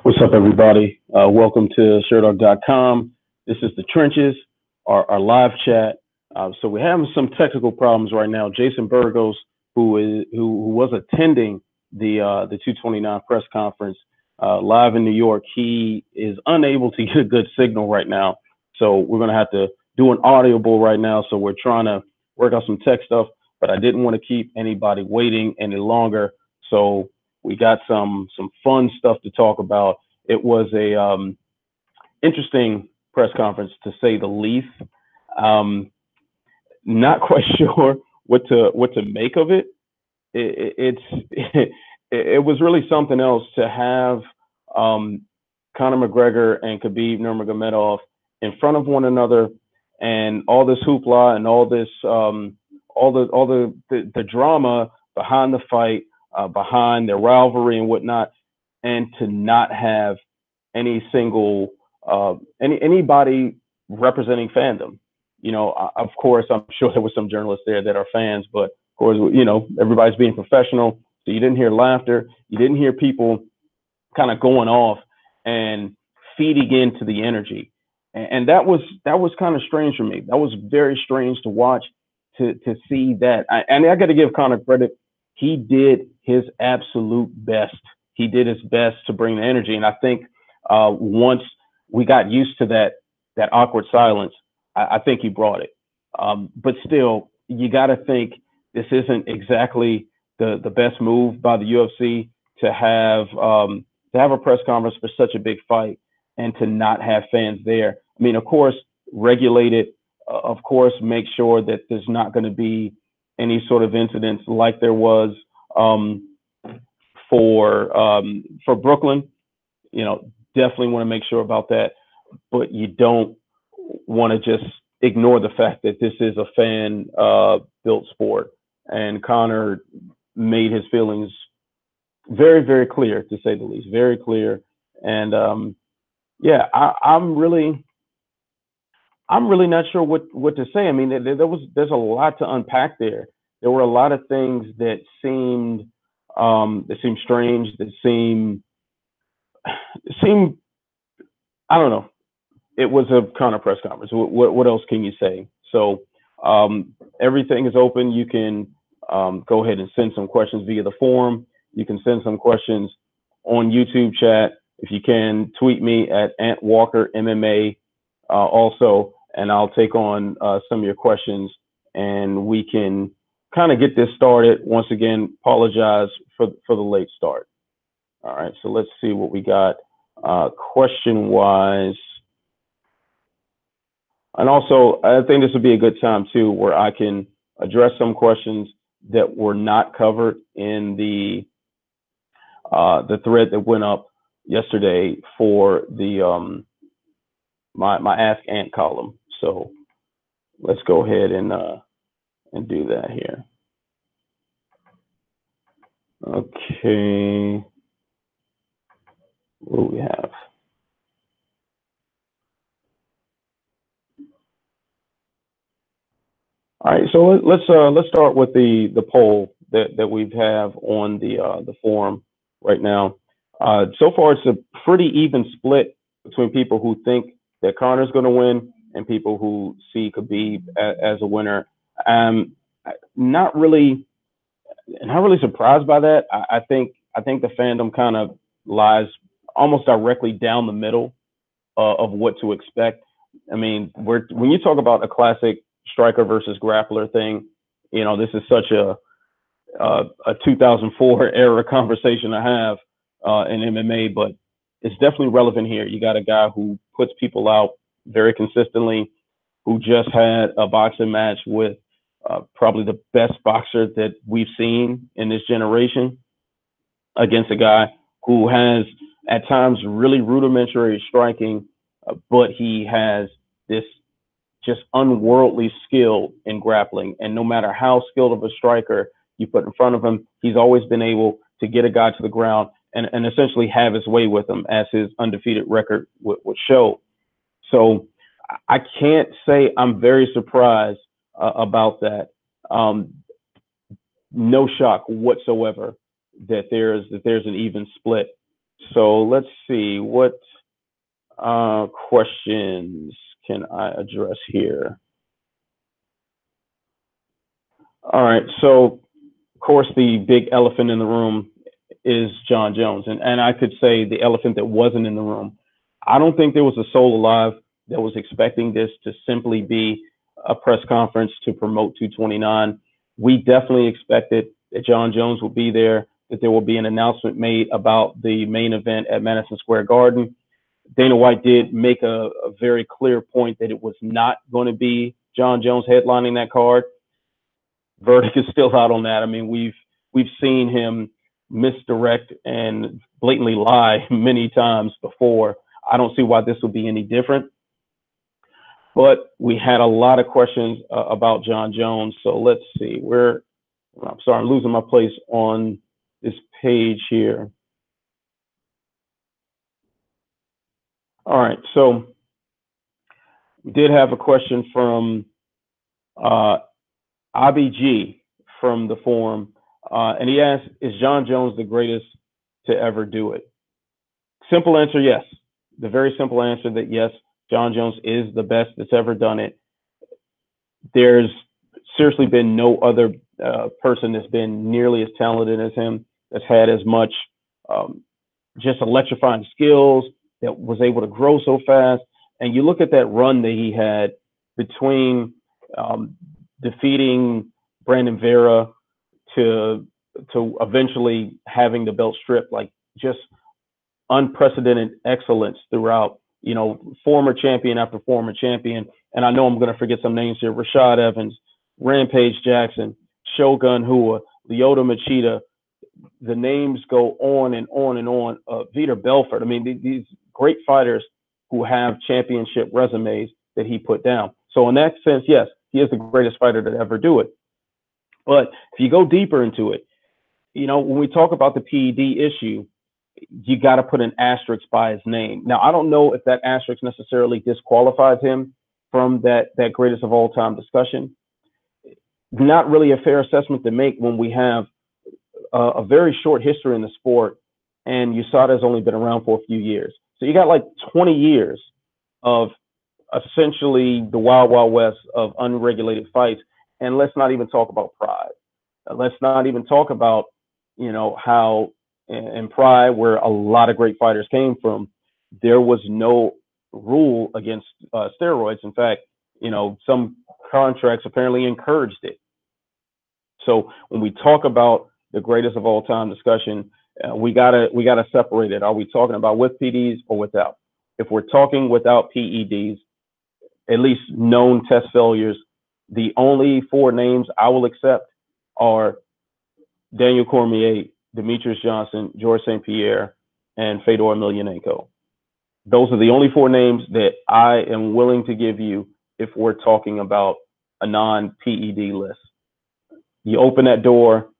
What's up, everybody? Welcome to Sherdog.com. This is the Trenches, our live chat. So we're having some technical problems right now. Jason Burgos, who was attending the 229 press conference live in New York, he is unable to get a good signal right now. So we're going to have to do an audible right now. So we're trying to work out some tech stuff, but I didn't want to keep anybody waiting any longer. So we got some fun stuff to talk about. It was a interesting press conference, to say the least. Not quite sure what to make of it. It was really something else to have Conor McGregor and Khabib Nurmagomedov in front of one another, and all this hoopla and all this all the drama behind the fight, behind their rivalry and whatnot, and to not have any single anybody representing fandom. You know, of course, I'm sure there were some journalists there that are fans, but of course, you know, everybody's being professional. So you didn't hear laughter. You didn't hear people kind of going off and feeding into the energy. And that was kind of strange for me. That was very strange to watch, to see that. And I got to give Conor credit. He did his absolute best. He did his best to bring the energy. And I think once we got used to that awkward silence, I think he brought it. But still, you got to think this isn't exactly the best move by the UFC to have a press conference for such a big fight and to not have fans there. I mean, of course, regulate it. Of course, make sure that there's not going to be any sort of incidents like there was for Brooklyn. You know, definitely want to make sure about that. But you don't want to just ignore the fact that this is a fan built sport. And Conor made his feelings very, very clear, to say the least, very clear. And yeah, I'm really not sure what to say. I mean, there's a lot to unpack there. There were a lot of things that seemed strange, that seemed I don't know. It was a Conor press conference. What else can you say? So everything is open. You can go ahead and send some questions via the forum. You can send some questions on YouTube chat. If you can, tweet me at @WalkerMMA also, and I'll take on some of your questions, and we can kind of get this started. Once again, apologize for the late start. All right, so let's see what we got question-wise. And also, I think this would be a good time, too, where I can address some questions that were not covered in the thread that went up yesterday for the my Ask Ant column. So let's go ahead and do that here. Okay. What do we have? All right, so let's start with the poll that we have on the forum right now. So far, it's a pretty even split between people who think that Conor's going to win and people who see Khabib as a winner. Not really surprised by that. I think the fandom kind of lies almost directly down the middle of what to expect. I mean, when you talk about a classic striker versus grappler thing, you know, this is such a 2004 era conversation to have in MMA, but it's definitely relevant here. You got a guy who puts people out very consistently, who just had a boxing match with probably the best boxer that we've seen in this generation, against a guy who has at times really rudimentary striking, but he has this just unworldly skill in grappling. And no matter how skilled of a striker you put in front of him, he's always been able to get a guy to the ground and essentially have his way with him, as his undefeated record would show. So I can't say I'm very surprised about that. No shock whatsoever that there's an even split. So let's see, what questions can I address here? All right. So, of course, the big elephant in the room is Jon Jones. And I could say the elephant that wasn't in the room. I don't think there was a soul alive that was expecting this to simply be a press conference to promote 229. We definitely expected that Jon Jones would be there, that there will be an announcement made about the main event at Madison Square Garden. Dana White did make a very clear point that it was not going to be Jon Jones headlining that card. Verdict is still out on that. I mean, we've seen him misdirect and blatantly lie many times before. I don't see why this would be any different. But we had a lot of questions about Jon Jones. So let's see. I'm sorry, I'm losing my place on this page here. All right. So we did have a question from ABG from the forum. And he asked, is Jon Jones the greatest to ever do it? Simple answer, yes. The very simple answer that yes, Jon Jones is the best that's ever done it. There's seriously been no other person that's been nearly as talented as him, that's had as much just electrifying skills, that was able to grow so fast. And you look at that run that he had between defeating Brandon Vera to eventually having the belt stripped, like just unprecedented excellence throughout, former champion after former champion. And I know I'm going to forget some names here: Rashad Evans, Rampage Jackson, Shogun Hua, Lyoto Machida. The names go on and on and on. Vitor Belfort. I mean, these great fighters who have championship resumes that he put down. So in that sense, yes, he is the greatest fighter to ever do it. But if you go deeper into it, when we talk about the PED issue, you got to put an asterisk by his name. Now, I don't know if that asterisk necessarily disqualifies him from that greatest of all time discussion. Not really a fair assessment to make when we have a very short history in the sport, and USADA's only been around for a few years. So you got like 20 years of essentially the wild, wild west of unregulated fights. And let's not even talk about pride. Let's not even talk about, how in pride, where a lot of great fighters came from, there was no rule against steroids. In fact, some contracts apparently encouraged it. So when we talk about the greatest of all time discussion, we gotta separate it. Are we talking about with PEDs or without? If we're talking without PEDs, at least known test failures, the only four names I will accept are Daniel Cormier, Demetrius Johnson, George St. Pierre, and Fedor Emelianenko. Those are the only four names that I am willing to give you if we're talking about a non-PED list. You open that door,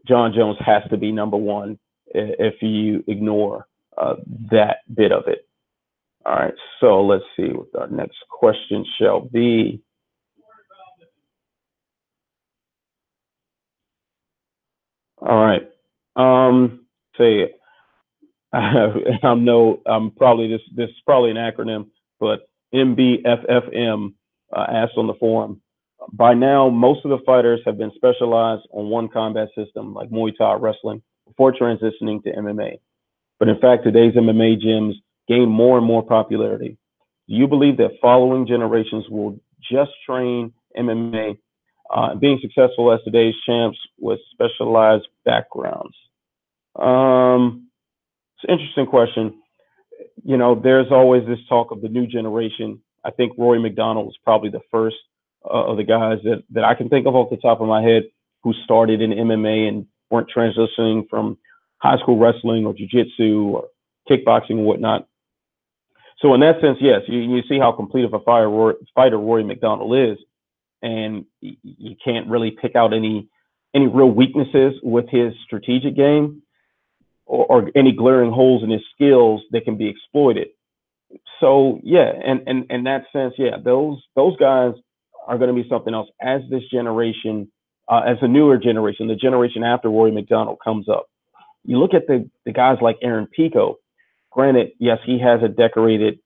Jon Jones has to be number one if you ignore that bit of it. All right, so let's see what our next question shall be. All right. Say, I'm probably this is probably an acronym, but MBFFM asked on the forum. By now, most of the fighters have been specialized on one combat system, like Muay Thai wrestling, before transitioning to MMA. But in fact, today's MMA gyms gain more and more popularity. Do you believe that following generations will just train MMA, being successful as today's champs with specialized backgrounds? It's an interesting question. There's always this talk of the new generation. I think Rory McDonald was probably the first of the guys that I can think of off the top of my head who started in MMA and weren't transitioning from high school wrestling or jiu-jitsu or kickboxing and whatnot. So in that sense, yes, you see how complete of a fighter Rory McDonald is, and you can't really pick out any real weaknesses with his strategic game or any glaring holes in his skills that can be exploited. So yeah, and in that sense, yeah, those guys are going to be something else as this generation, as the newer generation, the generation after Rory McDonald comes up. You look at the guys like Aaron Pico, Granted, yes, he has a decorated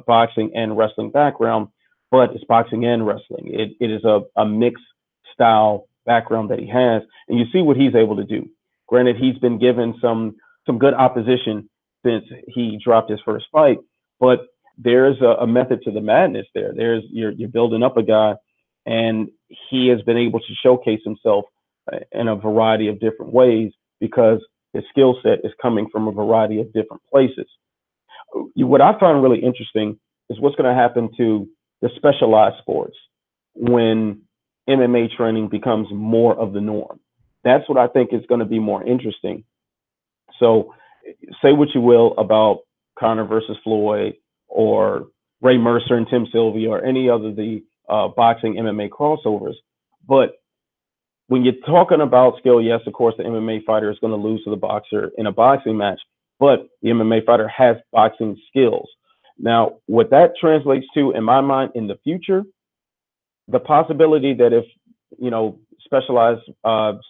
boxing and wrestling background, but it's boxing and wrestling. It is a mixed style background that he has, and you see what he's able to do. Granted, he's been given some good opposition since he dropped his first fight, but there's a method to the madness there. You're building up a guy, and he has been able to showcase himself in a variety of different ways because his skill set is coming from a variety of different places. What I find really interesting is what's going to happen to the specialized sports when MMA training becomes more of the norm. That's what I think is going to be more interesting. So, say what you will about Conor versus Floyd or Ray Mercer and Tim Sylvia or any other of the boxing MMA crossovers, but when you're talking about skill, yes, of course, the MMA fighter is going to lose to the boxer in a boxing match, but the MMA fighter has boxing skills. Now, what that translates to, in my mind, in the future, the possibility that if, specialized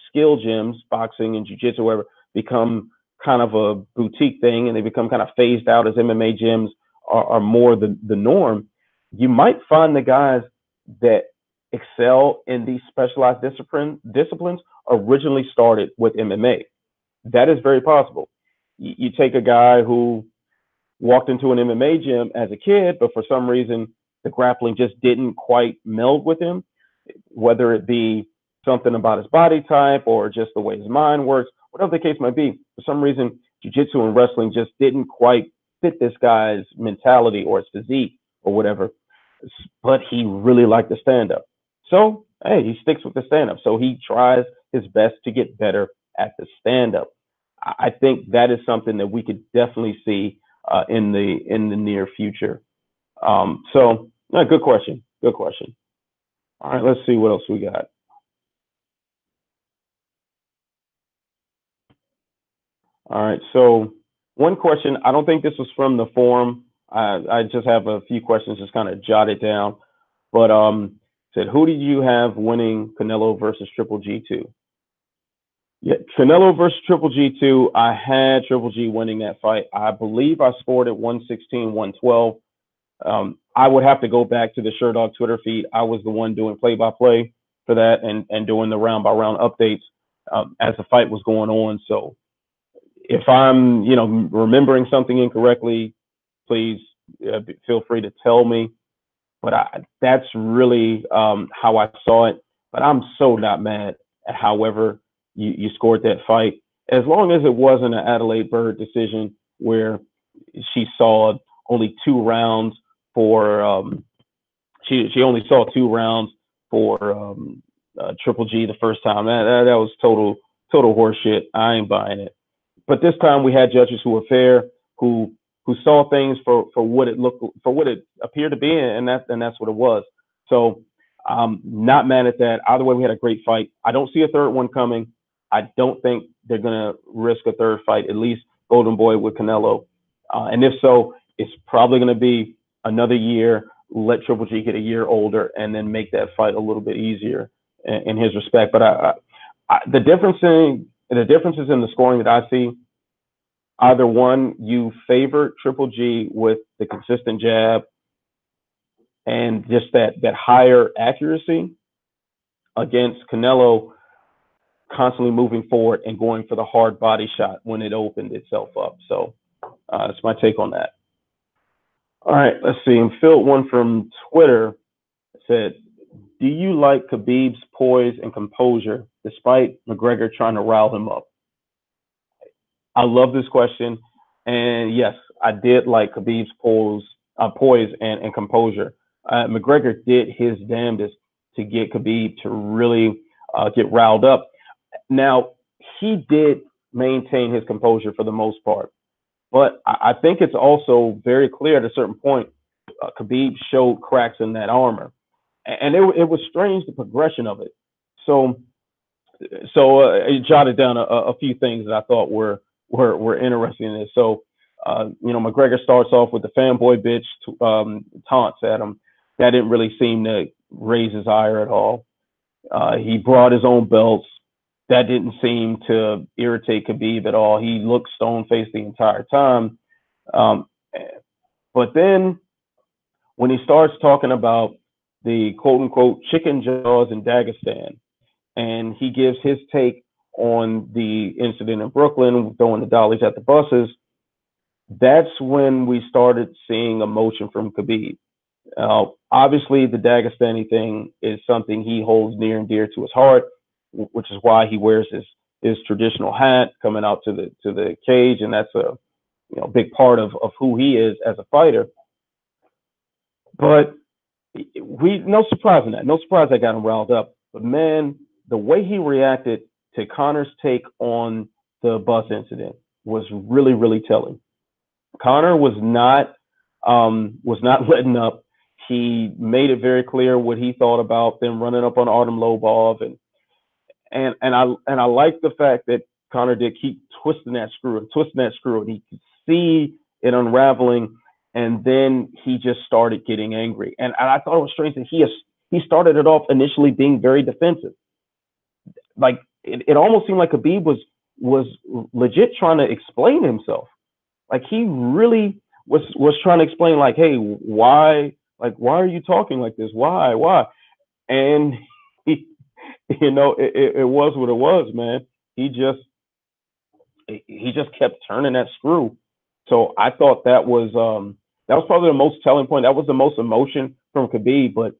skill gyms, boxing and jiu-jitsu, whatever, become kind of a boutique thing and they become kind of phased out as MMA gyms are more the norm, you might find the guys that excel in these specialized disciplines originally started with MMA. That is very possible. You take a guy who walked into an MMA gym as a kid, but for some reason the grappling just didn't quite meld with him, whether it be something about his body type or just the way his mind works, whatever the case might be. For some reason, jiu-jitsu and wrestling just didn't quite fit this guy's mentality or his physique or whatever, but he really liked the stand-up. So, hey, he sticks with the stand-up. So he tries his best to get better at the stand-up. I think that is something that we could definitely see in the near future. Good question. Good question. All right, let's see what else we got. All right, so one question. I don't think this was from the forum. I just have a few questions, just kind of jotted down. But said, who did you have winning Canelo versus Triple G2? Yeah, Canelo versus Triple G2. I had Triple G winning that fight. I believe I scored at 116, 112. I would have to go back to the Sherdog Twitter feed. I was the one doing play-by-play for that and doing the round-by-round updates as the fight was going on. So if I'm, remembering something incorrectly, please feel free to tell me. But that's really how I saw it. But I'm so not mad at however you scored that fight, as long as it wasn't an Adelaide Bird decision where she saw only 2 rounds for she only saw 2 rounds for Triple G the first time. That was total horseshit. I ain't buying it. But this time we had judges who were fair, who saw things for what it appeared to be, and that's what it was. So not mad at that. Either way, we had a great fight. I don't see a third one coming. I don't think they're gonna risk a third fight, at least Golden Boy with Canelo. And if so, it's probably gonna be another year. Let Triple G get a year older, and then make that fight a little bit easier in his respect. But the differences in the scoring that I see, either one, you favor Triple G with the consistent jab and just that higher accuracy against Canelo constantly moving forward and going for the hard body shot when it opened itself up. So that's my take on that. All right, let's see. And Phil, one from Twitter, said, do you like Khabib's poise and composure despite McGregor trying to rile him up? I love this question. And yes, I did like Khabib's poise and composure. McGregor did his damnedest to get Khabib to really get riled up. Now, he did maintain his composure for the most part. But I think it's also very clear at a certain point, Khabib showed cracks in that armor. And it was strange, the progression of it. So I jotted down a few things that I thought were interesting in this. So, McGregor starts off with the fanboy bitch taunts at him. That didn't really seem to raise his ire at all. He brought his own belts. That didn't seem to irritate Khabib at all. He looked stone-faced the entire time. Um, but then when he starts talking about the quote unquote chicken jaws in Dagestan, and he gives his take on the incident in Brooklyn, throwing the dollies at the buses, that's when we started seeing emotion from Khabib. Obviously, the Dagestani thing is something he holds near and dear to his heart, which is why he wears his traditional hat coming out to the cage, and that's a big part of who he is as a fighter. But no surprise in that. No surprise that got him riled up. But man, the way he reacted to Conor's take on the bus incident was really, really telling. Conor was not letting up. He made it very clear what he thought about them running up on Artem Lobov, and I like the fact that Conor did keep twisting that screw, and he could see it unraveling, and then he just started getting angry. And I thought it was strange that he started it off initially being very defensive. Like it almost seemed like Khabib was legit trying to explain himself. Like he really was trying to explain, like, hey, why are you talking like this? Why? And he, it was what it was, man. He just kept turning that screw. So I thought that was probably the most telling point. That was the most emotion from Khabib. But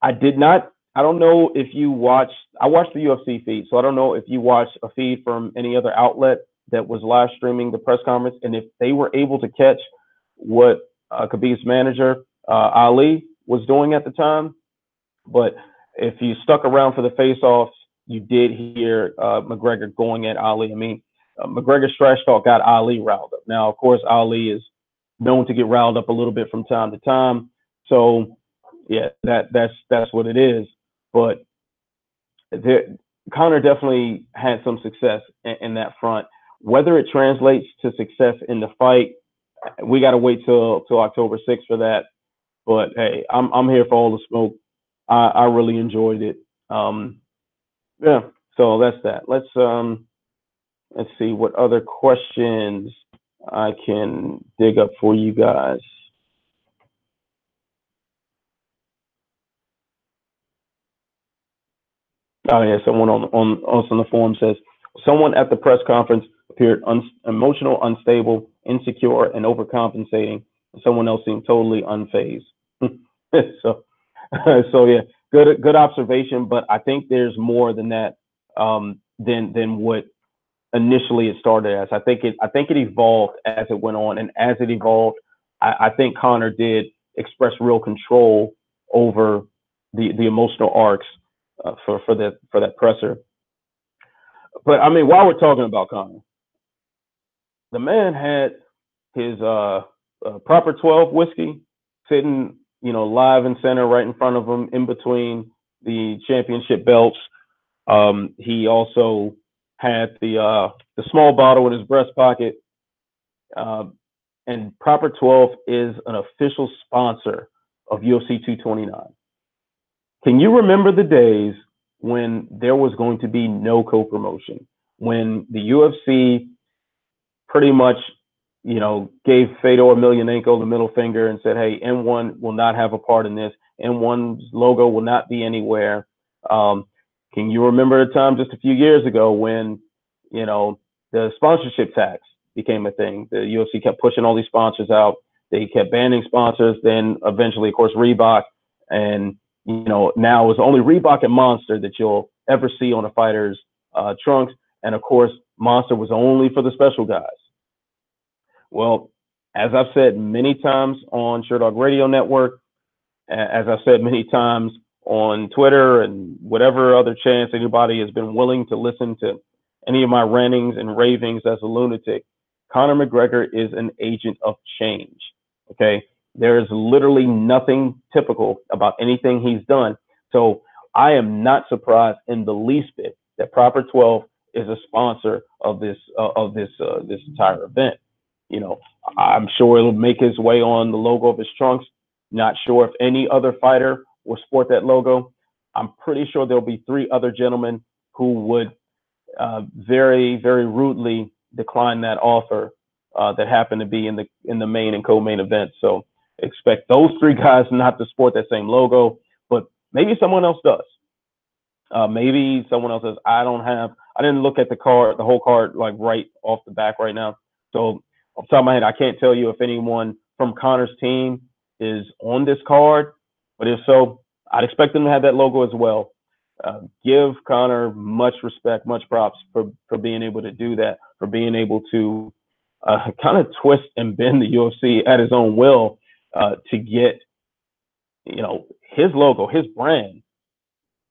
I did not. I don't know if you watched. I watched the UFC feed, so I don't know if you watched a feed from any other outlet that was live streaming the press conference, and if they were able to catch what Khabib's manager Ali was doing at the time. But if you stuck around for the face-offs, you did hear McGregor going at Ali. I mean, McGregor's trash talk got Ali riled up. Now, of course, Ali is known to get riled up a little bit from time to time. So, yeah, that's what it is. But Conor definitely had some success in that front. Whether it translates to success in the fight, we got to wait till October 6th for that. But hey, I'm here for all the smoke. I really enjoyed it. Yeah, so that's that. Let's see what other questions I can dig up for you guys. Oh yeah, someone on also on the forum says someone at the press conference appeared emotional, unstable, insecure, and overcompensating. Someone else seemed totally unfazed. so, so yeah, good observation. But I think there's more than that than what initially it started as. I think it evolved as it went on, and as it evolved, I think Conor did express real control over the emotional arcs for that presser. But I mean, while we're talking about Conor, the man had his proper 12 whiskey sitting, live and center right in front of him, in between the championship belts. He also had the small bottle in his breast pocket. And Proper 12 is an official sponsor of UFC 229. Can you remember the days when there was going to be no co-promotion? When the UFC pretty much, gave Fedor Emelianenko the middle finger and said, hey, N1 will not have a part in this. N1's logo will not be anywhere. Can you remember a time just a few years ago when, the sponsorship tax became a thing? The UFC kept pushing all these sponsors out. They kept banning sponsors. Then eventually, of course, Reebok. And, now it's only Reebok and Monster that you'll ever see on a fighter's trunks. And, of course, Monster was only for the special guys. Well, as I've said many times on Sherdog Radio Network, as I've said many times on Twitter and whatever other chance anybody has been willing to listen to any of my rantings and ravings as a lunatic, Conor McGregor is an agent of change. Okay. There is literally nothing typical about anything he's done. So I am not surprised in the least bit that Proper 12 is a sponsor of this entire event. I'm sure it'll make his way on the logo of his trunks. Not sure if any other fighter will sport that logo. I'm pretty sure there'll be 3 other gentlemen who would very, very rudely decline that offer. that happen to be in the main and co-main event. So expect those three guys not to sport that same logo, but maybe someone else does. Maybe someone else says, I didn't look at the whole card, like right off the back right now. So off the top of my head, I can't tell you if anyone from Conor's team is on this card, but if so, I'd expect them to have that logo as well. Give Conor much respect, much props for being able to do that, for being able to kind of twist and bend the UFC at his own will to get, his logo, his brand,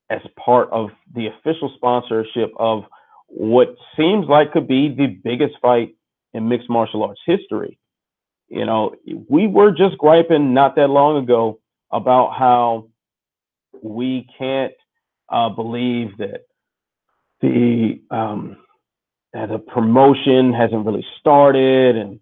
as part of the official sponsorship of what seems like could be the biggest fight in mixed martial arts history. We were just griping not that long ago about how we can't believe that the promotion hasn't really started, and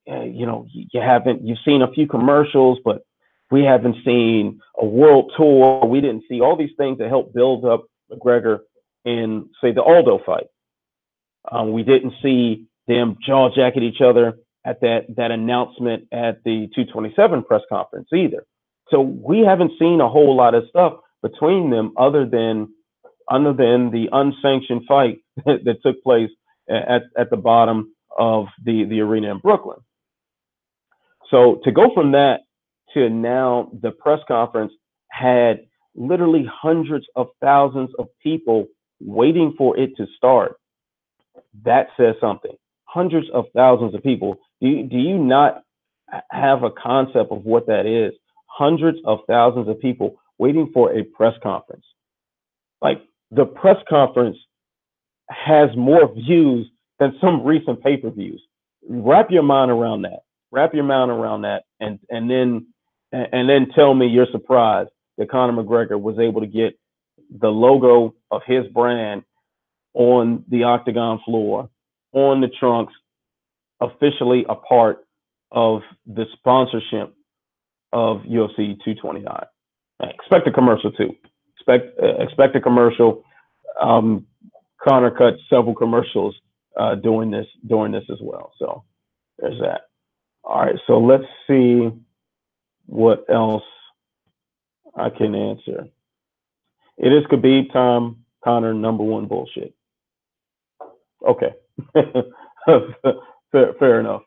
you've seen a few commercials, but we haven't seen a world tour. We didn't see all these things that helped build up McGregor in, say, the Aldo fight. We didn't see them jaw jacket each other at that announcement at the 227 press conference either. So we haven't seen a whole lot of stuff between them other than the unsanctioned fight that took place at the bottom of the arena in Brooklyn. So to go from that to now, the press conference had literally hundreds of thousands of people waiting for it to start. That says something. Hundreds of thousands of people. Do you not have a concept of what that is? Hundreds of thousands of people waiting for a press conference. Like, the press conference has more views than some recent pay-per-views. Wrap your mind around that. And then tell me you're surprised that Conor McGregor was able to get the logo of his brand on the octagon floor, on the trunks, officially a part of the sponsorship of UFC 229. Expect a commercial too. Expect a commercial. Conor cut several commercials doing this as well. So there's that. All right, so let's see what else I can answer. It is Khabib time. Conor #1 bullshit. Okay, fair enough.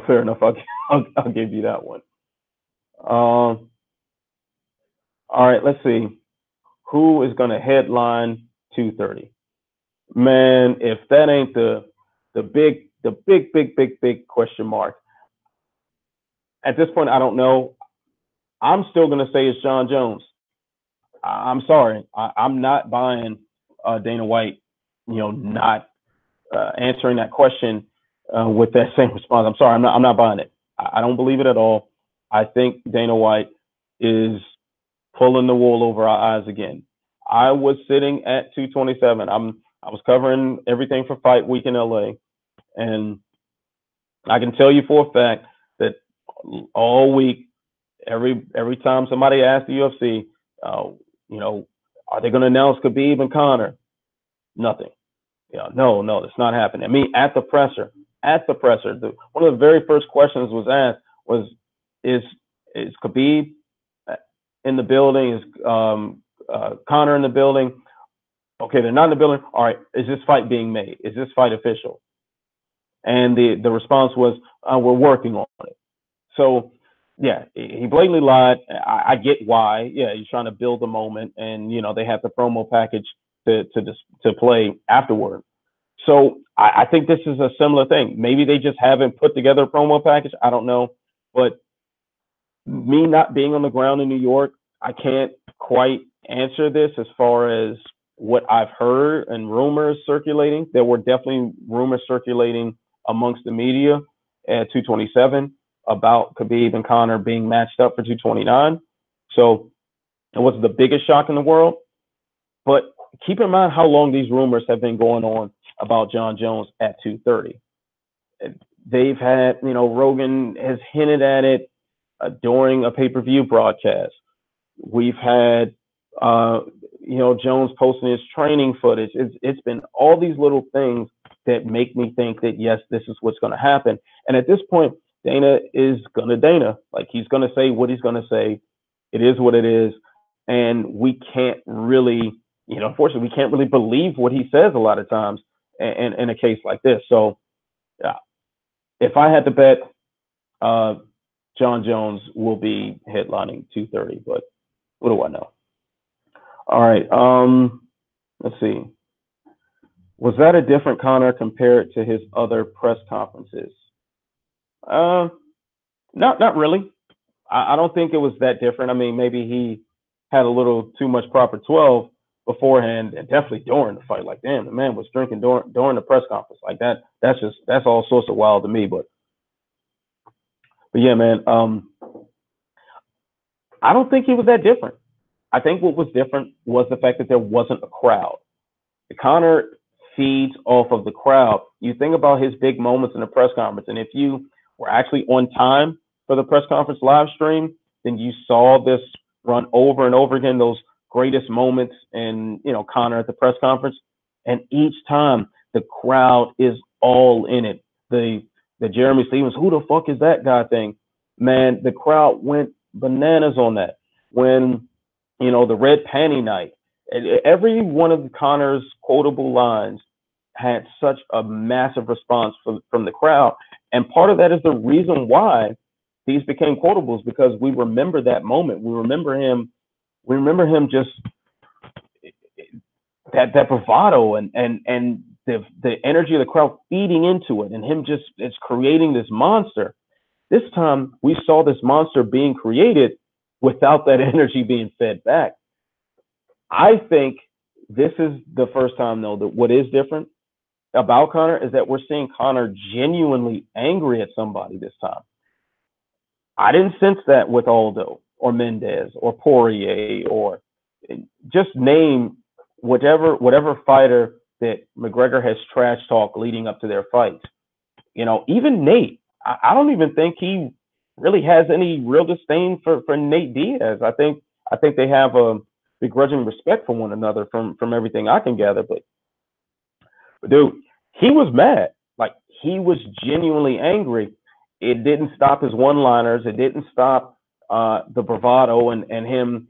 Fair enough. I'll give you that one. All right, let's see. Who is going to headline 230? Man, if that ain't the big question mark. At this point, I don't know. I'm still going to say it's Jon Jones. I'm sorry. I'm not buying Dana White, not answering that question with that same response. I'm sorry. I'm not buying it. I don't believe it at all. I think Dana White is pulling the wool over our eyes again. I was sitting at 227. I was covering everything for Fight Week in LA, and I can tell you for a fact that all week, every time somebody asked the UFC, are they going to announce Khabib and Conor? Nothing. No, that's not happening. I mean, at the presser, one of the very first questions was asked was, is Khabib in the building? Is Conor in the building? Okay, they're not in the building. All right, is this fight being made? Is this fight official? And the response was, we're working on it. So, yeah, he blatantly lied. I get why. Yeah, he's trying to build a moment, and they have the promo package to play afterward. So I think this is a similar thing. Maybe they just haven't put together a promo package. I don't know. But me not being on the ground in New York, I can't quite answer this as far as what I've heard and rumors circulating. There were definitely rumors circulating amongst the media at 227 about Khabib and Conor being matched up for 229. So it wasn't the biggest shock in the world. But keep in mind how long these rumors have been going on about Jon Jones at 230. They've had, Rogan has hinted at it during a pay-per-view broadcast. We've had, Jones posting his training footage. It's been all these little things that make me think that, yes, this is what's going to happen. And at this point, Dana is going to Dana. Like, he's going to say what he's going to say. It is what it is. And we can't really, unfortunately, we can't really believe what he says a lot of times in a case like this. So, yeah, if I had to bet, Jon Jones will be headlining 230, but what do I know? All right. Let's see. Was that a different Conor compared to his other press conferences? Not really. I don't think it was that different. I mean, maybe he had a little too much proper 12 beforehand, and definitely during the fight. Like, damn, the man was drinking during the press conference. Like that. That's all sorts of wild to me. But yeah, man. I don't think he was that different. I think what was different was the fact that there wasn't a crowd. Conor feeds off of the crowd. You think about his big moments in the press conference, and if you were actually on time for the press conference live stream, then you saw this run over and over again, those greatest moments in, Conor at the press conference. And each time the crowd is all in it. The Jeremy Stevens, who the fuck is that guy thing? Man, the crowd went bananas on that. When, the red panty night, every one of Conor's quotable lines had such a massive response from the crowd. And part of that is the reason why these became quotables, because we remember that moment. We remember him just that bravado and the energy of the crowd feeding into it, and him just, it's creating this monster. This time we saw this monster being created without that energy being fed back. I think this is the first time, though, that what is different about Conor is that we're seeing Conor genuinely angry at somebody this time. I didn't sense that with Aldo or Mendez or Poirier, or just name whatever fighter that McGregor has trash talk leading up to their fights. Even Nate, I don't even think he really has any real disdain for Nate Diaz. I think they have a begrudging respect for one another from everything I can gather. But dude, he was mad. Like, he was genuinely angry. It didn't stop his one-liners. It didn't stop the bravado and him,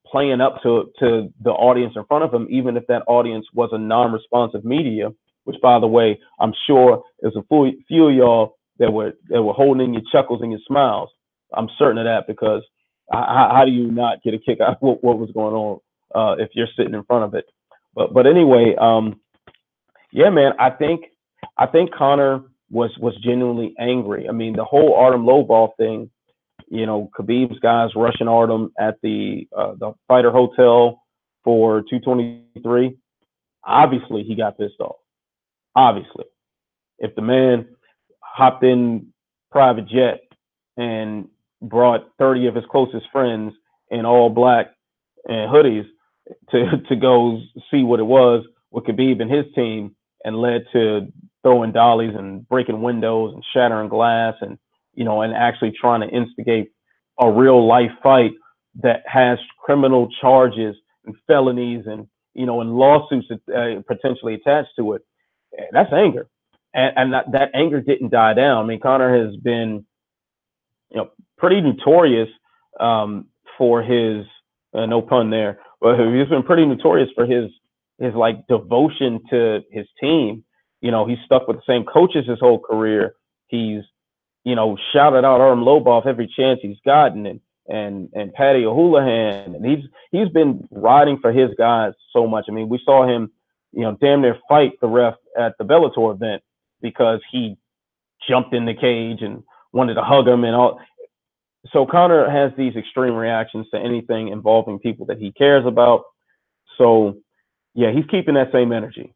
playing up to the audience in front of him, even if that audience was a non-responsive media. Which, by the way, I'm sure there's a few of y'all that were holding your chuckles and your smiles. I'm certain of that, because how do you not get a kick out of what was going on if you're sitting in front of it? But anyway, yeah, man, I think Conor was genuinely angry. I mean, the whole Artem Lobov thing, Khabib's guys rushing Artem at the Fighter Hotel for 223. Obviously, he got pissed off. Obviously, if the man hopped in private jet and brought 30 of his closest friends in all black and hoodies to go see what it was with Khabib and his team, and led to throwing dollies and breaking windows and shattering glass, and and actually trying to instigate a real life fight that has criminal charges and felonies and and lawsuits potentially attached to it. That's anger, and that anger didn't die down. I mean, Conor has been pretty notorious for his no pun there, but he's been pretty notorious for his like devotion to his team. He's stuck with the same coaches his whole career. He's shouted out Artem Lobov every chance he's gotten, and Paddy O'Houlihan, and he's been riding for his guys so much. I mean, we saw him damn near fight the ref at the Bellator event because he jumped in the cage and wanted to hug him and all. So Conor has these extreme reactions to anything involving people that he cares about. So yeah, he's keeping that same energy,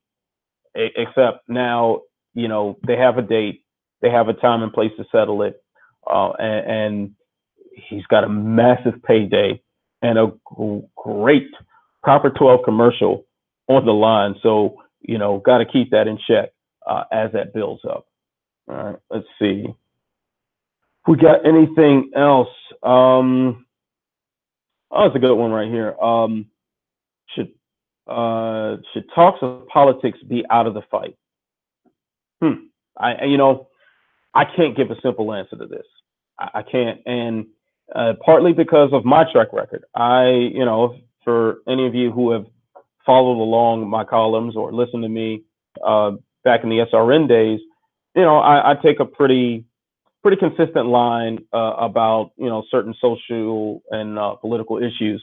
except now, they have a date, they have a time and place to settle it. And he's got a massive payday and a great proper 12 commercial on the line. So, got to keep that in check as that builds up. All right, let's see. We got anything else? Oh, it's a good one right here. Should talks of politics be out of the fight? Hmm. I can't give a simple answer to this. I can't, and partly because of my track record. For any of you who have followed along my columns or listened to me uh, back in the SRN days, I take a pretty consistent line about certain social and political issues.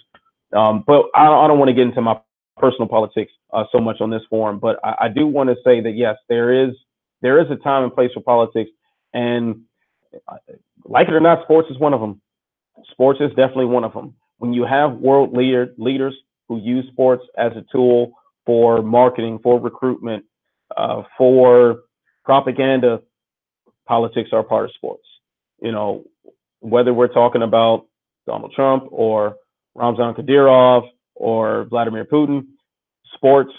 But I don't want to get into my personal politics so much on this forum. But I do want to say that yes, there is a time and place for politics, and like it or not, sports is one of them. Sports is definitely one of them. When you have leaders who use sports as a tool for marketing, for recruitment, for propaganda, politics are part of sports. You know, whether we're talking about Donald Trump or Ramzan Kadyrov or Vladimir Putin, sports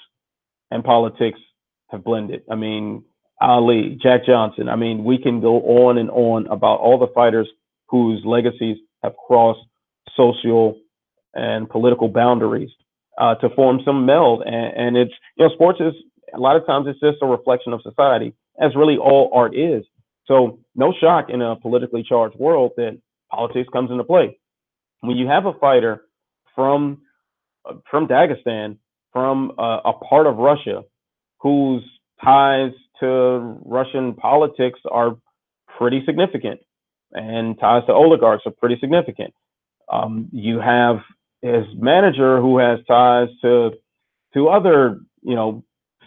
and politics have blended. I mean, Ali, Jack Johnson. I mean, we can go on and on about all the fighters whose legacies have crossed social and political boundaries to form some meld. And it's, sports is a lot of times it's just a reflection of society, as really all art is. So, no shock in a politically charged world that politics comes into play. When you have a fighter from Dagestan, from a part of Russia, whose ties to Russian politics are pretty significant, and ties to oligarchs are pretty significant. You have his manager who has ties to other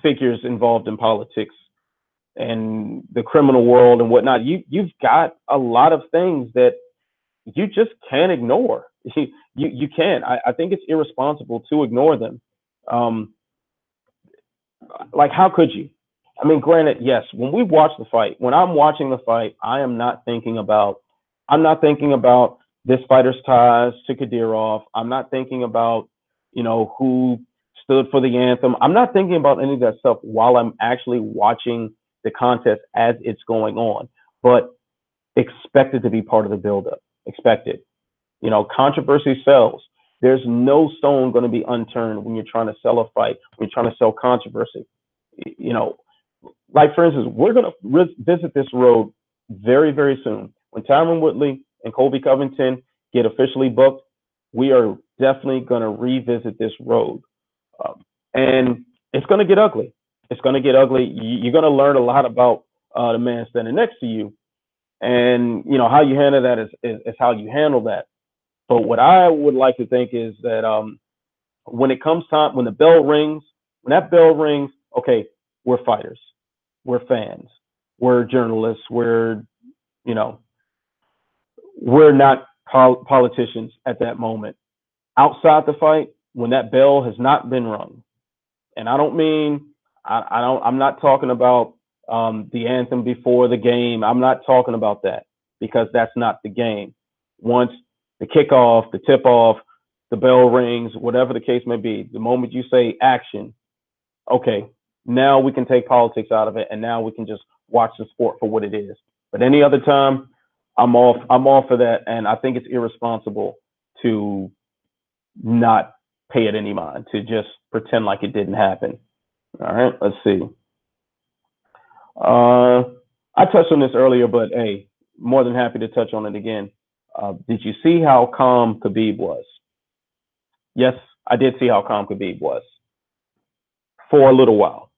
figures involved in politics and the criminal world and whatnot. You've got a lot of things that you just can't ignore. You can't. I think it's irresponsible to ignore them. Um, like, how could you? I mean, granted, yes, when we watch the fight, when I'm watching the fight, I'm not thinking about this fighter's ties to Kadyrov. I'm not thinking about, who stood for the anthem. I'm not thinking about any of that stuff while I'm actually watching the contest as it's going on. But expect it to be part of the buildup. Expect it. Controversy sells. There's no stone going to be unturned when you're trying to sell a fight, when you're trying to sell controversy. You know, like for instance, we're going to visit this road very, very soon. When Tyron Woodley and Colby Covington get officially booked, we are definitely going to revisit this road. And it's going to get ugly. It's going to get ugly. You're going to learn a lot about the man standing next to you. And, how you handle that is how you handle that. But what I would like to think is that when it comes time, when that bell rings, okay, we're fighters, we're fans, we're journalists, you know, we're not politicians at that moment. Outside the fight, when that bell has not been rung, and I don't mean, I'm not talking about the anthem before the game. I'm not talking about that because that's not the game. Once the kickoff, the tip off, the bell rings, whatever the case may be, the moment you say action, okay, now we can take politics out of it, and now we can just watch the sport for what it is. But any other time, I'm all for that, and I think it's irresponsible to not pay it any mind, to just pretend like it didn't happen. All right, let's see. I touched on this earlier, but hey, more than happy to touch on it again. Did you see how calm Khabib was? Yes, I did see how calm Khabib was for a little while.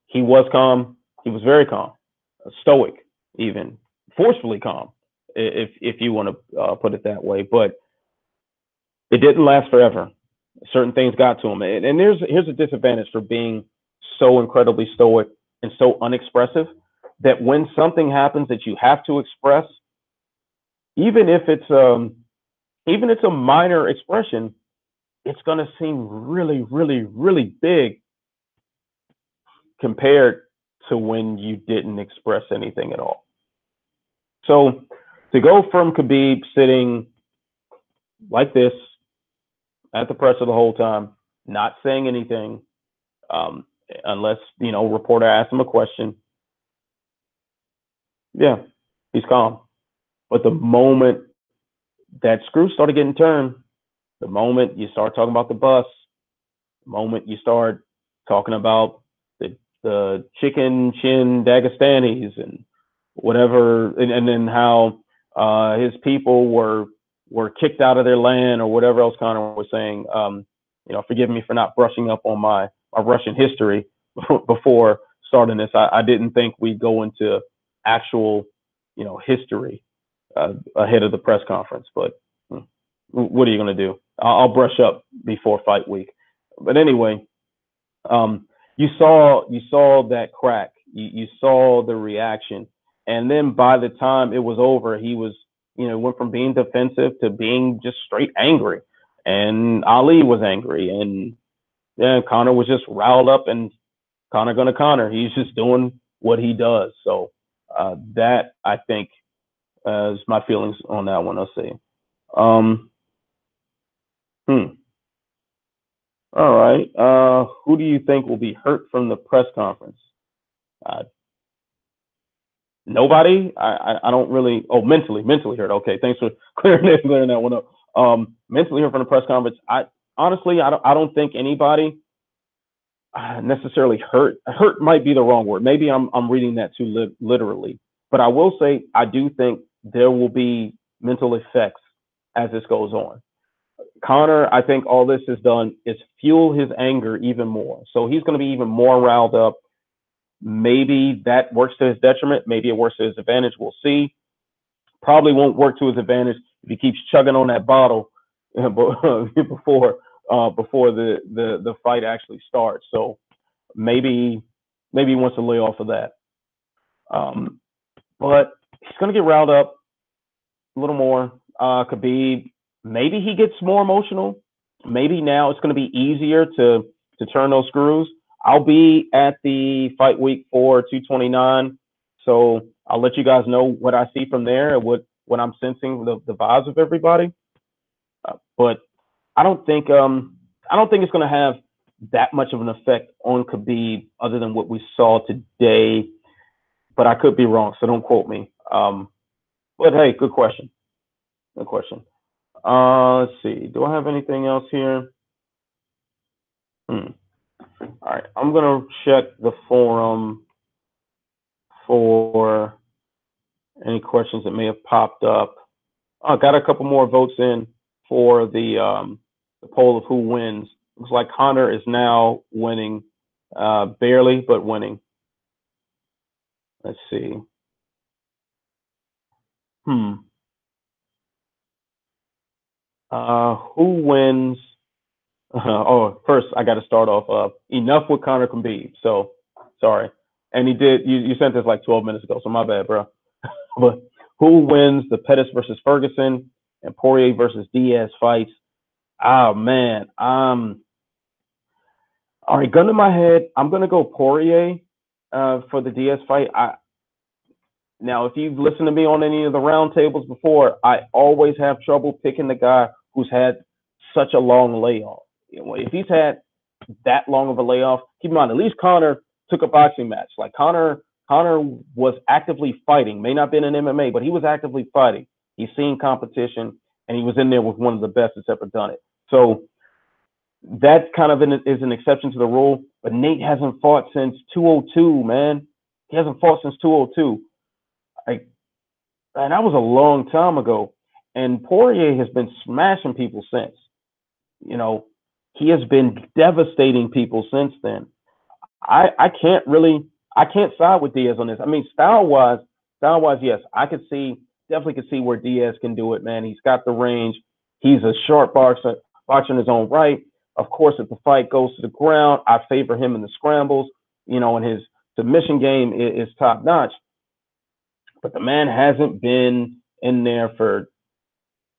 He was calm. He was very calm, stoic, even forcefully calm, if you want to put it that way. But it didn't last forever. Certain things got to him, and here's a disadvantage for being so incredibly stoic and so unexpressive, that when something happens that you have to express, even if it's a minor expression, it's going to seem really, really, really big compared to when you didn't express anything at all. So to go from Khabib sitting like this at the presser the whole time, not saying anything, unless reporter asks him a question. Yeah, he's calm. But the moment that screw started getting turned, the moment you start talking about the bus, the moment you start talking about the the chicken chin Dagestanis and whatever, and then how his people were kicked out of their land or whatever else Conor was saying. Forgive me for not brushing up on my Russian history before starting this. I didn't think we'd go into actual, history ahead of the press conference, but what are you going to do? I'll brush up before fight week. But anyway, you saw that crack. You saw the reaction, and then by the time it was over, he was, went from being defensive to being just straight angry. And Ali was angry, and Conor was just riled up, and Conor gonna Conor. He's just doing what he does. So that, I think, is my feelings on that one. Let's see. All right. Who do you think will be hurt from the press conference? Nobody. I don't really. Oh, mentally hurt. Okay, thanks for clearing that one up. Mentally hurt from the press conference. I don't think anybody necessarily hurt. Hurt might be the wrong word. Maybe I'm reading that too literally. But I will say I do think there will be mental effects as this goes on. Conor, I think all this has done is fuel his anger even more. So he's going to be even more riled up. Maybe that works to his detriment. Maybe it works to his advantage. We'll see. Probably won't work to his advantage if he keeps chugging on that bottle before the fight actually starts. So maybe he wants to lay off of that. But he's going to get riled up a little more. Khabib, maybe he gets more emotional. Maybe now it's going to be easier to turn those screws. I'll be at the fight week for 229, so I'll let you guys know what I see from there and what I'm sensing the vibes of everybody. But I don't think it's going to have that much of an effect on Khabib other than what we saw today. But I could be wrong, so don't quote me. But hey, good question. Good question. Let's see. Do I have anything else here? All right. I'm going to check the forum for any questions that may have popped up. I got a couple more votes in for the poll of who wins. Looks like Conor is now winning, barely, but winning. Let's see. Who wins? First, I got to start off. Enough with Conor Khabib. So, sorry. And he did. You sent this like 12 minutes ago, so my bad, bro. But who wins the Pettis versus Ferguson and Poirier versus Diaz fights? Oh man. All right, gun to my head, I'm gonna go Poirier for the Diaz fight. Now, if you've listened to me on any of the roundtables before, I always have trouble picking the guy who's had such a long layoff. If he's had that long of a layoff, keep in mind, at least Conor took a boxing match. Like Conor was actively fighting, may not have been in MMA, but he was actively fighting. He's seen competition, and he was in there with one of the best that's ever done it. So that kind of is an exception to the rule. But Nate hasn't fought since 202, man. He hasn't fought since 202. And that was a long time ago. And Poirier has been smashing people since. He has been devastating people since then. I can't side with Diaz on this. I mean, style-wise, yes, definitely could see where Diaz can do it, man. He's got the range. He's a sharp boxer in his own right. Of course, if the fight goes to the ground, I favor him in the scrambles, and his submission game is top-notch. But the man hasn't been in there for a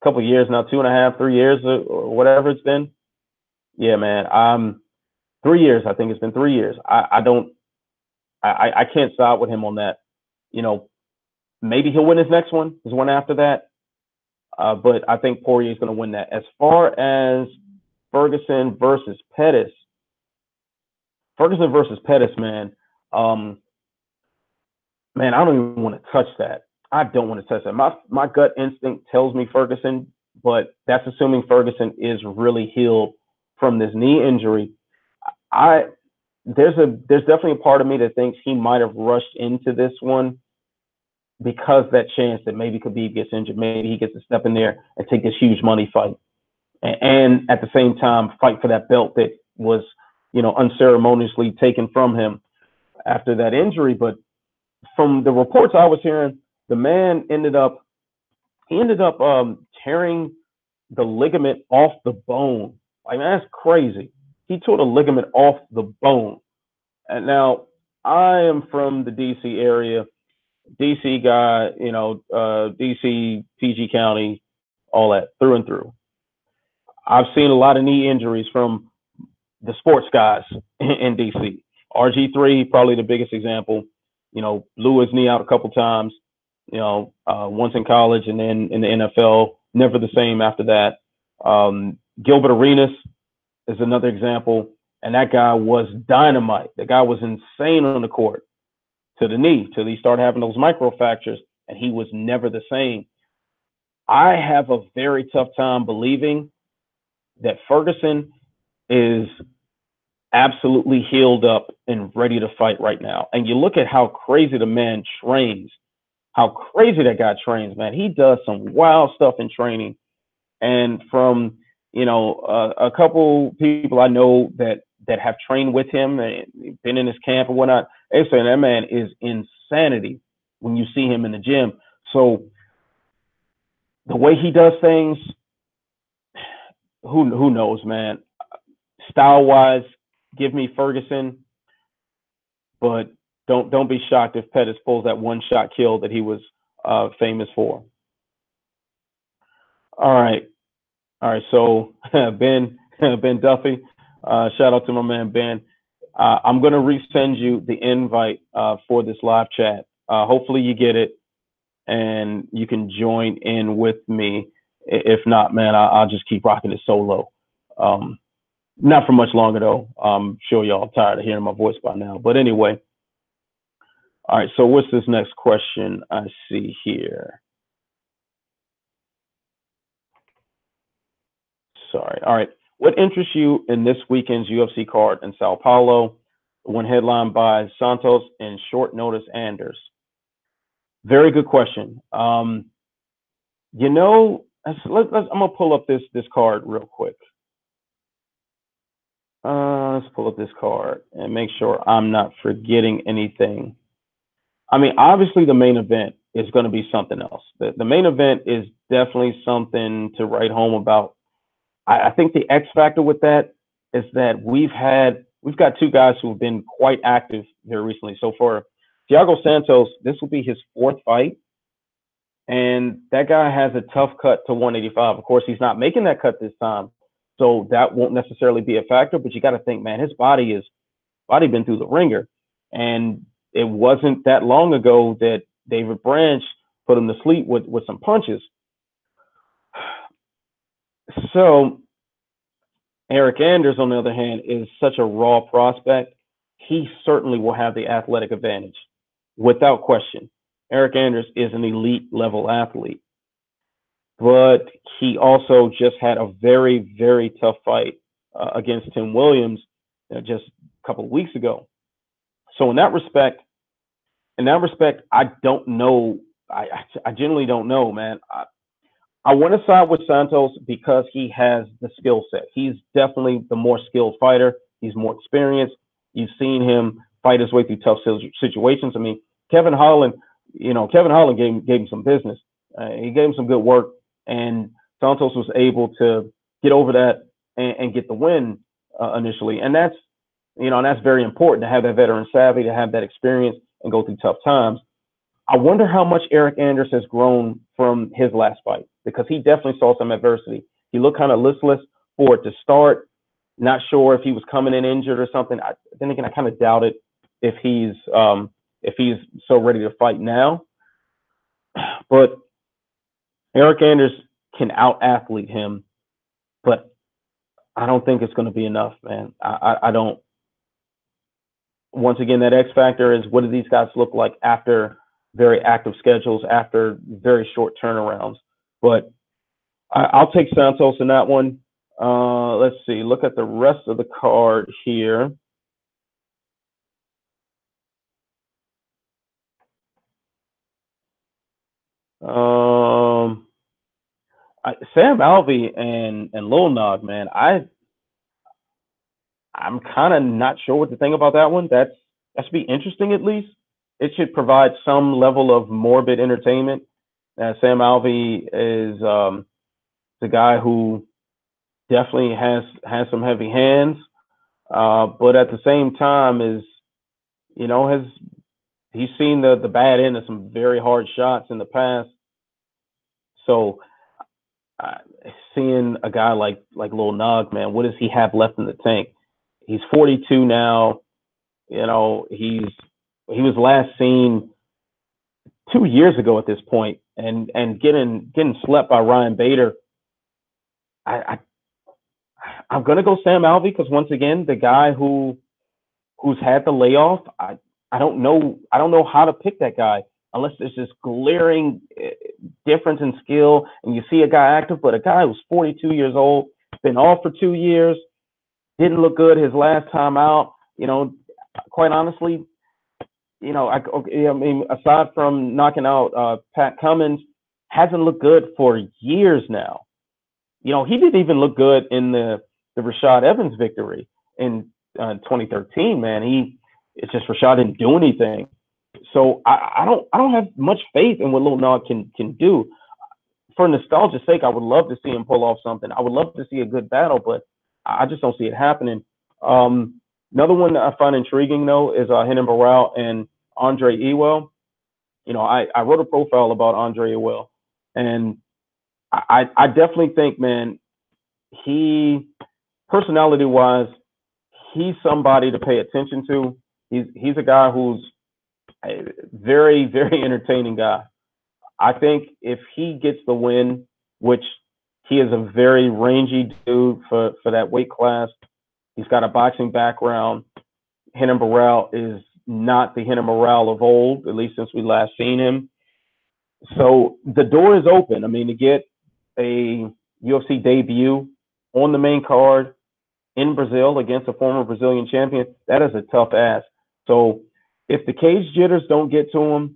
couple of years now, 2.5, 3 years or whatever it's been. Yeah, man. 3 years. I think it's been 3 years. I can't side with him on that. Maybe he'll win his next one, his one after that. But I think Poirier is going to win that. As far as Ferguson versus Pettis, man. Man, I don't even want to touch that. I don't want to touch that. My gut instinct tells me Ferguson, but that's assuming Ferguson is really healed from this knee injury. there's definitely a part of me that thinks he might have rushed into this one because that chance that maybe Khabib gets injured, maybe he gets to step in there and take this huge money fight, and at the same time fight for that belt that was, unceremoniously taken from him after that injury. But from the reports I was hearing, the man ended up tearing the ligament off the bone. Like, man, that's crazy. He tore the ligament off the bone. And now I am from the DC area, DC guy, DC, PG County, all that through and through. I've seen a lot of knee injuries from the sports guys in DC. RG3, probably the biggest example. Blew his knee out a couple times, once in college and then in the NFL, never the same after that. Gilbert Arenas is another example. And that guy was dynamite. The guy was insane on the court to the knee till he started having those microfractures, and he was never the same. I have a very tough time believing that Ferguson is absolutely healed up and ready to fight right now. And you look at how crazy the man trains, how crazy that guy trains, man. He does some wild stuff in training. And from, a couple people I know that have trained with him and been in his camp and whatnot, they say that man is insanity when you see him in the gym. So the way he does things, who knows, man. Style-wise, give me Ferguson, but don't be shocked if Pettis pulls that one-shot kill that he was famous for. All right. So Ben Duffy, shout out to my man Ben. I'm gonna resend you the invite for this live chat. Hopefully you get it and you can join in with me. If not, man, I'll just keep rocking it solo. Not for much longer though. I'm sure y'all tired of hearing my voice by now. But anyway, all right. So what's this next question I see here? Sorry. All right. What interests you in this weekend's UFC card in Sao Paulo, one headlined by Santos and short notice Anders? Very good question. I'm gonna pull up this card real quick. Let's pull up this card and make sure I'm not forgetting anything. I mean, obviously the main event is going to be something else. The main event is definitely something to write home about. I think the X factor with that is that we've got two guys who have been quite active here recently. So for Thiago Santos, this will be his fourth fight. And that guy has a tough cut to 185. Of course, he's not making that cut this time. So that won't necessarily be a factor, but you got to think, man, his body been through the ringer. And it wasn't that long ago that David Branch put him to sleep with some punches. So Eric Anders, on the other hand, is such a raw prospect. He certainly will have the athletic advantage, without question. Eric Anders is an elite level athlete, but he also just had a very, very tough fight against Tim Williams just a couple of weeks ago. So in that respect, I don't know. I genuinely don't know, man. I want to side with Santos because he has the skill set. He's definitely the more skilled fighter. He's more experienced. You've seen him fight his way through tough situations. I mean, Kevin Holland gave him some business. He gave him some good work, and Santos was able to get over that and get the win initially. And that's very important to have that veteran savvy, to have that experience and go through tough times. I wonder how much Eric Anders has grown from his last fight, because he definitely saw some adversity. He looked kind of listless for it to start. Not sure if he was coming in injured or something. Then again, I kind of doubt it if he's so ready to fight now. But Eric Anders can out-athlete him, but I don't think it's going to be enough, man. I don't. Once again, that X factor is, what do these guys look like after very active schedules, after very short turnarounds? But I'll take Santos in that one. Let's see. Look at the rest of the card here. Um, Sam Alvey and Lil Nog, man, I'm kind of not sure what to think about that one. That should be interesting at least. It should provide some level of morbid entertainment. Sam Alvey is the guy who definitely has some heavy hands, but at the same time is has he's seen the bad end of some very hard shots in the past. So uh, seeing a guy like Lil Nog, man, what does he have left in the tank? He's 42 now. He was last seen 2 years ago at this point, and getting slept by Ryan Bader. I, I'm gonna go Sam Alvey because once again, the guy who's had the layoff, I don't know how to pick that guy unless there's this glaring difference in skill and you see a guy active, but a guy who's 42 years old, been off for 2 years, didn't look good his last time out. Quite honestly, I mean, aside from knocking out Pat Cummins, hasn't looked good for years now. He didn't even look good in the Rashad Evans victory in 2013. Man, it's just Rashad didn't do anything. So I don't have much faith in what Lil Nog can do. For nostalgia's sake, I would love to see him pull off something. I would love to see a good battle, but I just don't see it happening. Another one that I find intriguing though is Renan Barão and Andre Ewell. I wrote a profile about Andre Ewell, and I definitely think, man, he personality wise, he's somebody to pay attention to. He's a guy who's a very, very entertaining guy. I think if he gets the win, which he is a very rangy dude for that weight class, he's got a boxing background. Renan Barão is not the Renan Barão of old, at least since we last seen him. So the door is open. I mean, to get a UFC debut on the main card in Brazil against a former Brazilian champion, that is a tough ask. So if the cage jitters don't get to him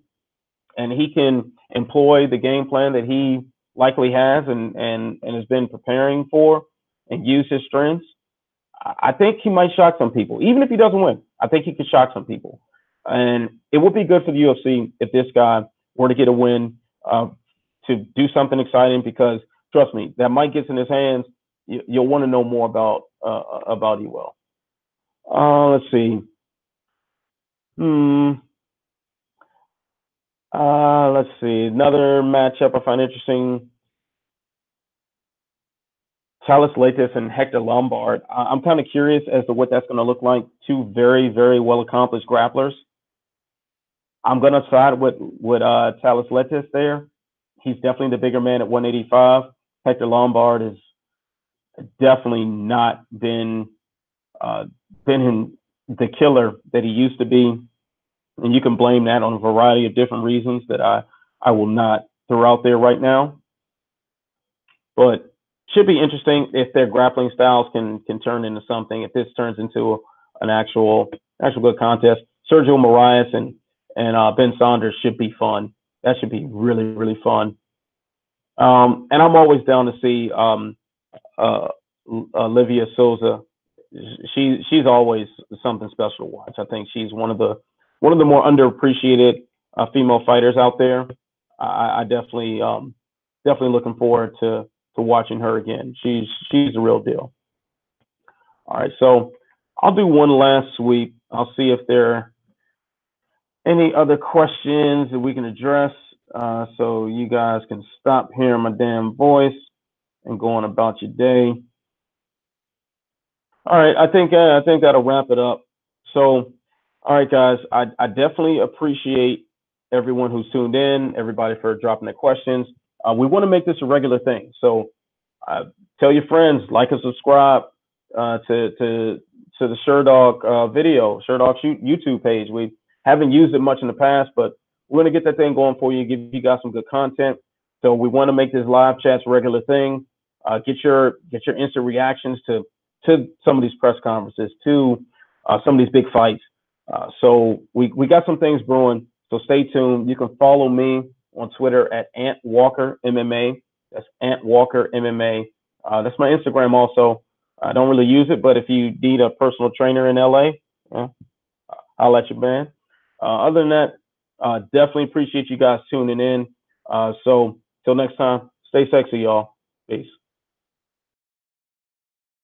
and he can employ the game plan that he likely has and has been preparing for and use his strengths, I think he might shock some people. Even if he doesn't win, I think he could shock some people. And it would be good for the UFC if this guy were to get a win, to do something exciting, because trust me, that might get in his hands. You'll want to know more about Ewell. Let's see. Let's see. Another matchup I find interesting: Thales Leites and Hector Lombard. I'm kind of curious as to what that's going to look like. Two very, very well accomplished grapplers. I'm going to side with Thales Leites there. He's definitely the bigger man at 185. Hector Lombard has definitely not been the killer that he used to be, and you can blame that on a variety of different reasons that I will not throw out there right now. But should be interesting if their grappling styles can turn into something. If this turns into an actual good contest, Sergio Moraes and Ben Saunders should be fun. That should be really, really fun. And I'm always down to see Olivia Souza. She's always something special to watch. I think she's one of the more underappreciated female fighters out there. I definitely looking forward to watching her again. She's the real deal. All right, so I'll do one last sweep. I'll see if there are any other questions that we can address, so you guys can stop hearing my damn voice and go on about your day. All right, I think that'll wrap it up. So, all right, guys, I definitely appreciate everyone who's tuned in, everybody for dropping their questions. We want to make this a regular thing. So tell your friends, like and subscribe to the Sherdog video, Sherdog YouTube page. We haven't used it much in the past, but we're going to get that thing going for you, give you guys some good content. So we want to make this live chats a regular thing. Get your instant reactions to some of these press conferences, to some of these big fights. So we got some things brewing. So stay tuned. You can follow me on Twitter at Ant Walker MMA. That's Ant Walker MMA. That's my Instagram also. I don't really use it, but if you need a personal trainer in LA, I'll let you, man. Other than that, definitely appreciate you guys tuning in. So till next time, stay sexy, y'all. Peace.